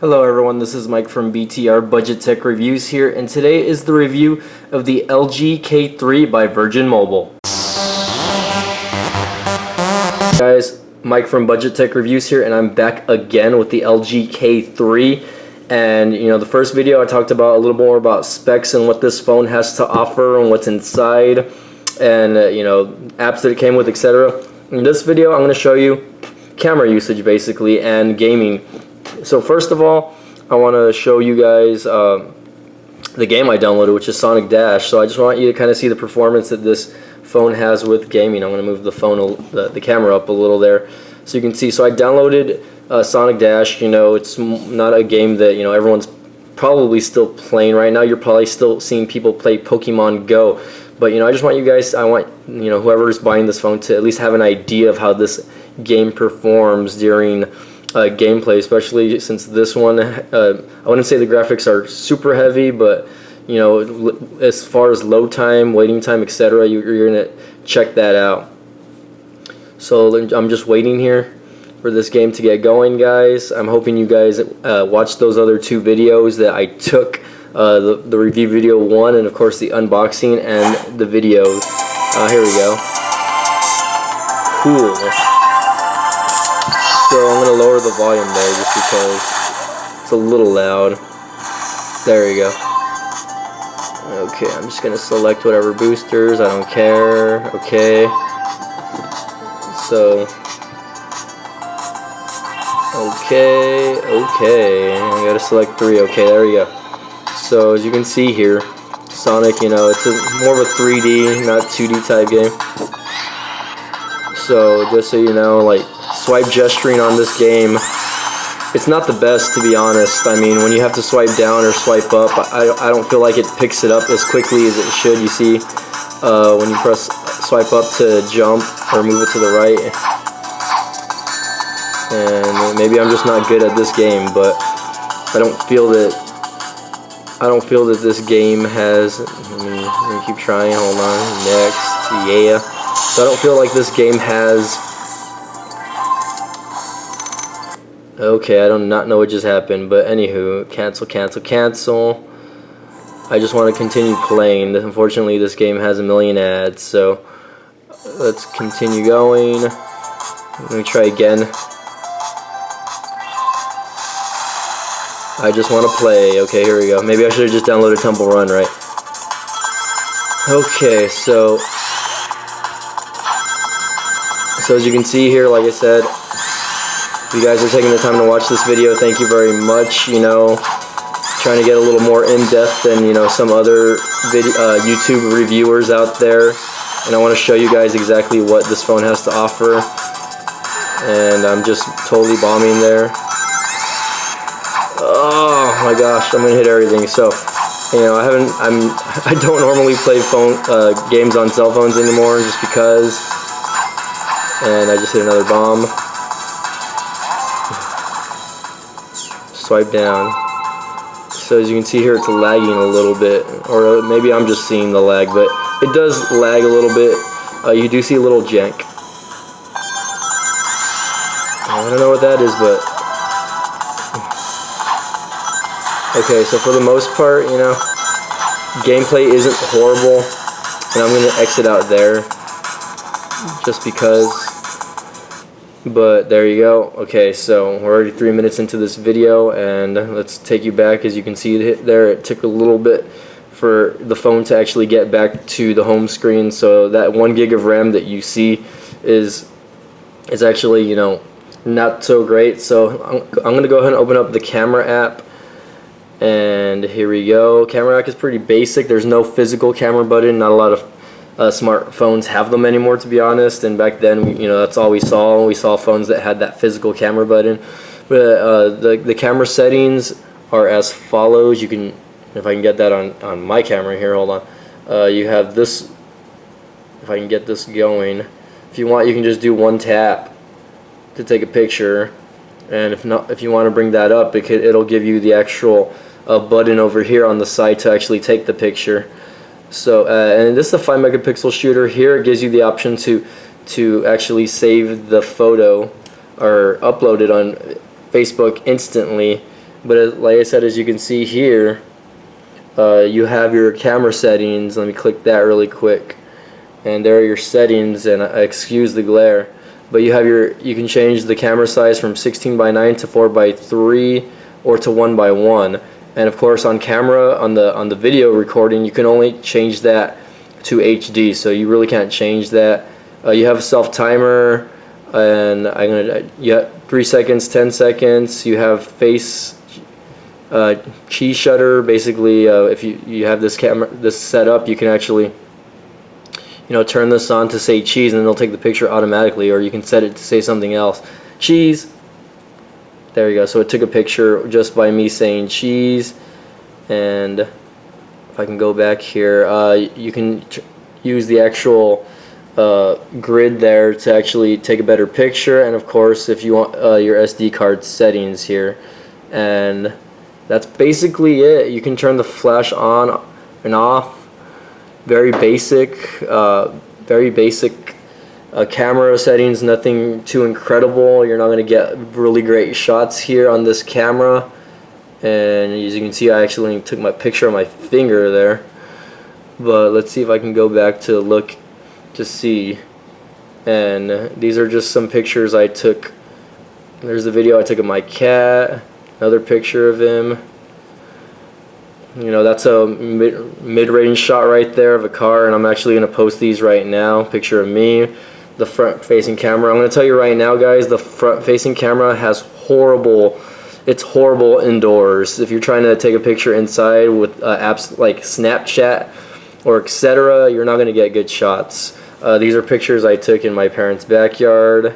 Hello everyone, this is Mike from BTR Budget Tech Reviews here, and today is the review of the LG K3 by Virgin Mobile. Guys, Mike from Budget Tech Reviews here, and I'm back again with the LG K3. And the first video I talked about a little more about specs and what this phone has to offer and what's inside, and apps that it came with, etc. In this video, I'm going to show you camera usage basically and gaming. So first of all, I want to show you guys the game I downloaded, which is Sonic Dash. So I just want you to kind of see the performance that this phone has with gaming. I'm going to move the camera up a little there so you can see. So I downloaded Sonic Dash. It's not a game that everyone's probably still playing right now. You're probably still seeing people play Pokemon Go. But I just want you guys, I want whoever's buying this phone to at least have an idea of how this game performs during gameplay, especially since this one, I wouldn't say the graphics are super heavy, but as far as load time, waiting time, etc., you're gonna check that out. So I'm just waiting here for this game to get going, guys. I'm hoping you guys watched those other two videos that I took, the review video 1 and of course the unboxing and the video. Here we go. Cool. So I'm going to lower the volume there just because it's a little loud. There we go. Okay, I'm just going to select whatever boosters. I don't care. Okay. So, okay. I got to select 3. Okay, there we go. So as you can see here, Sonic, it's more of a 3D, not 2D type game. So just so you know, like, swipe gesturing on this game, it's not the best, to be honest. I mean, when you have to swipe down or swipe up, I don't feel like it picks it up as quickly as it should. You see, when you press swipe up to jump or move it to the right. And maybe I'm just not good at this game, but I don't feel that this game has, let me keep trying, hold on, next, yeah. So I don't feel like this game has, okay, I do not know what just happened, but anywho, cancel. I just want to continue playing. Unfortunately, this game has a million ads, so let's continue going. Let me try again. I just want to play. Okay, here we go. Maybe I should have just downloaded Temple Run, right? Okay, so as you can see here, like I said, if you guys are taking the time to watch this video, thank you very much. Trying to get a little more in-depth than some other YouTube reviewers out there, and I want to show you guys exactly what this phone has to offer. And I'm just totally bombing there. Oh my gosh, I'm gonna hit everything. So I don't normally play games on cell phones anymore, just because. And I just hit another bomb. Swipe down. So as you can see here, it's lagging a little bit, or maybe I'm just seeing the lag, but it does lag a little bit. You do see a little jank. I don't know what that is, but okay. So for the most part, gameplay isn't horrible, and I'm gonna exit out there just because. But there you go. Okay, so we're already 3 minutes into this video, and let's take you back. As you can see there, it took a little bit for the phone to actually get back to the home screen. So that 1 gig of RAM that you see is actually not so great. So I'm gonna go ahead and open up the camera app, and here we go. Camera app is pretty basic. There's no physical camera button. Not a lot of smartphones have them anymore, to be honest, and back then that's all we saw. We saw phones that had that physical camera button. But the camera settings are as follows. You can, if I can get that on my camera here, hold on, you have this. If I can get this going, if you want, you can just do 1 tap to take a picture, and if not, if you want to bring that up, it'll give you the actual button over here on the side to actually take the picture. So and this is a 5 megapixel shooter. Here it gives you the option to actually save the photo or upload it on Facebook instantly, But like I said, as you can see here, you have your camera settings. Let me click that really quick, and there are your settings, and excuse the glare, but you can change the camera size from 16:9 to 4:3 or to 1:1. And of course, on camera, on the video recording, you can only change that to HD, so you really can't change that. You have a self timer, and you have 3 seconds, 10 seconds. You have face cheese shutter. Basically, if you have this set up, you can actually turn this on to say cheese, and then it'll take the picture automatically, or you can set it to say something else. Cheese. There you go. So it took a picture just by me saying cheese. And if I can go back here, you can use the actual grid there to actually take a better picture. And of course, if you want your SD card settings here, and that's basically it. You can turn the flash on and off. Very basic, camera settings, nothing too incredible. You're not going to get really great shots here on this camera. And as you can see, I actually took my picture of my finger there. But let's see if I can go back to look to see. And these are just some pictures I took. There's the video I took of my cat. Another picture of him. That's a mid-range shot right there of a car, and I'm actually going to post these right now. Picture of me, the front-facing camera. I'm going to tell you right now, guys, the front-facing camera has it's horrible indoors. If you're trying to take a picture inside with apps like Snapchat or etc., you're not going to get good shots. These are pictures I took in my parents' backyard,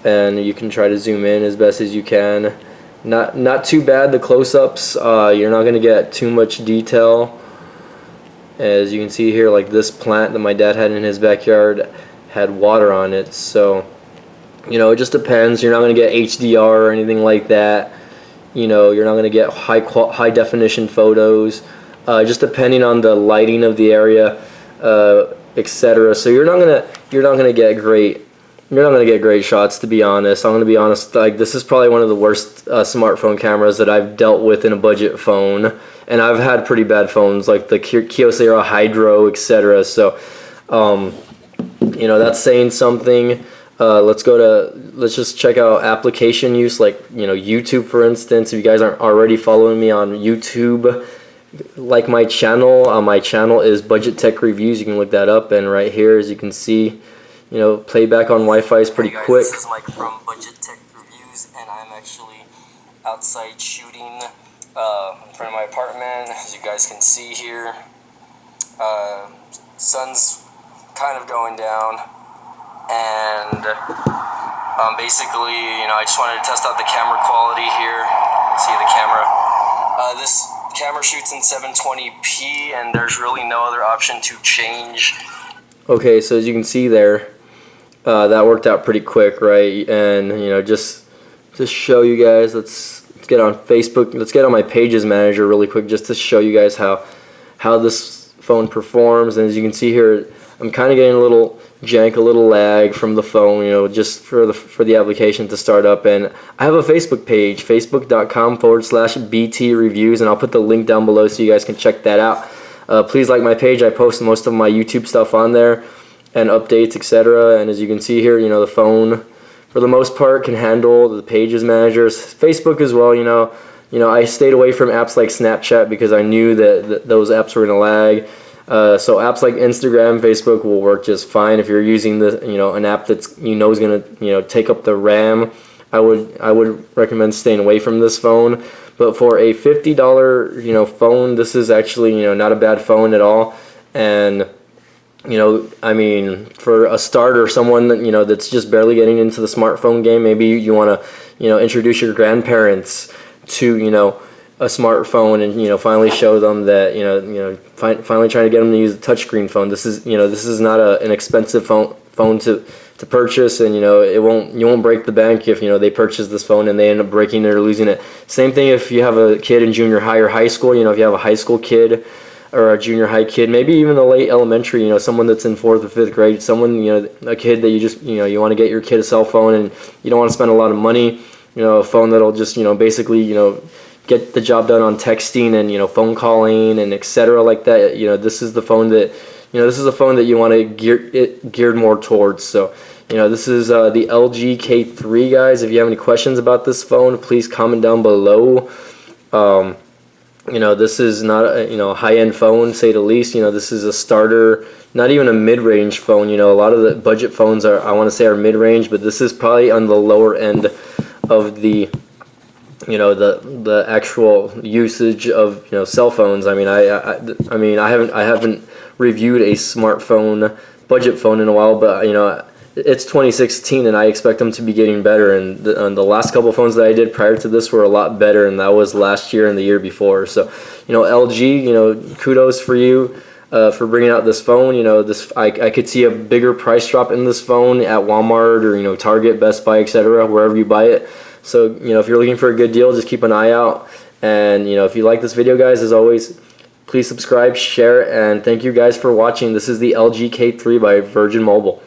and you can try to zoom in as best as you can. Not too bad, the close-ups. You're not going to get too much detail. As you can see here, like this plant that my dad had in his backyard had water on it. So, it just depends. You're not going to get HDR or anything like that. You're not going to get high definition photos. Just depending on the lighting of the area, etc. So you're not gonna get great shots, to be honest. I'm gonna be honest. Like, this is probably one of the worst smartphone cameras that I've dealt with in a budget phone, and I've had pretty bad phones like the Kyocera Hydro, etc. So, that's saying something. Let's just check out application use, like YouTube, for instance. If you guys aren't already following me on YouTube, like my channel is Budget Tech Reviews. You can look that up, and right here, as you can see, playback on Wi-Fi is pretty quick. This is Mike from Budget Tech Reviews, and I'm actually outside shooting in front of my apartment. As you guys can see here, sun's kind of going down, and basically, I just wanted to test out the camera quality here. See the camera. This camera shoots in 720p, and there's really no other option to change. Okay, so as you can see there, that worked out pretty quick, right? And just to show you guys, let's get on Facebook. Let's get on my Pages Manager really quick, just to show you guys how this phone performs. And as you can see here, I'm kind of getting a little jank, a little lag from the phone, just for the application to start up. And I have a Facebook page, facebook.com/BT Reviews, and I'll put the link down below so you guys can check that out. Please like my page. I post most of my YouTube stuff on there, and updates, etc. And as you can see here, the phone, for the most part, can handle the Pages Managers, Facebook as well. I stayed away from apps like Snapchat because I knew that those apps were gonna lag. So apps like Instagram, Facebook will work just fine. If you're using an app that's is gonna take up the RAM, I would recommend staying away from this phone. But for a $50 phone, this is actually not a bad phone at all. And I mean, for a starter, someone that's just barely getting into the smartphone game, maybe you want to introduce your grandparents to a smartphone, and finally show them that finally trying to get them to use a touchscreen phone. This is not an expensive phone to purchase, and you won't break the bank if they purchase this phone and they end up breaking it or losing it. Same thing if you have a kid in junior high or high school. If you have a high school kid or a junior high kid, maybe even a late elementary, someone that's in 4th or 5th grade, someone, a kid that you just, you want to get your kid a cell phone, and you don't want to spend a lot of money, a phone that'll just, basically, get the job done on texting and, you know, phone calling and etc. like that, you know, this is the phone that, you know, this is a phone that you want to geared more towards. So, you know, this is the LG K3, guys. If you have any questions about this phone, please comment down below. You know, this is not a, you know, high-end phone, say the least. You know, this is a starter, not even a mid-range phone. You know, a lot of the budget phones are, I want to say, are mid-range, but this is probably on the lower end of the, you know, the actual usage of, you know, cell phones. I mean, I mean, I haven't reviewed a smartphone budget phone in a while, but you know, it's 2016 and I expect them to be getting better, and the last couple phones that I did prior to this were a lot better, and that was last year and the year before. So, you know, LG, you know, kudos for you for bringing out this phone. You know, this I could see a bigger price drop in this phone at Walmart or, you know, Target, Best Buy, etc., wherever you buy it. So, you know, if you're looking for a good deal, just keep an eye out. And, you know, if you like this video, guys, as always, please subscribe, share, and thank you guys for watching. This is the LG K3 by Virgin Mobile.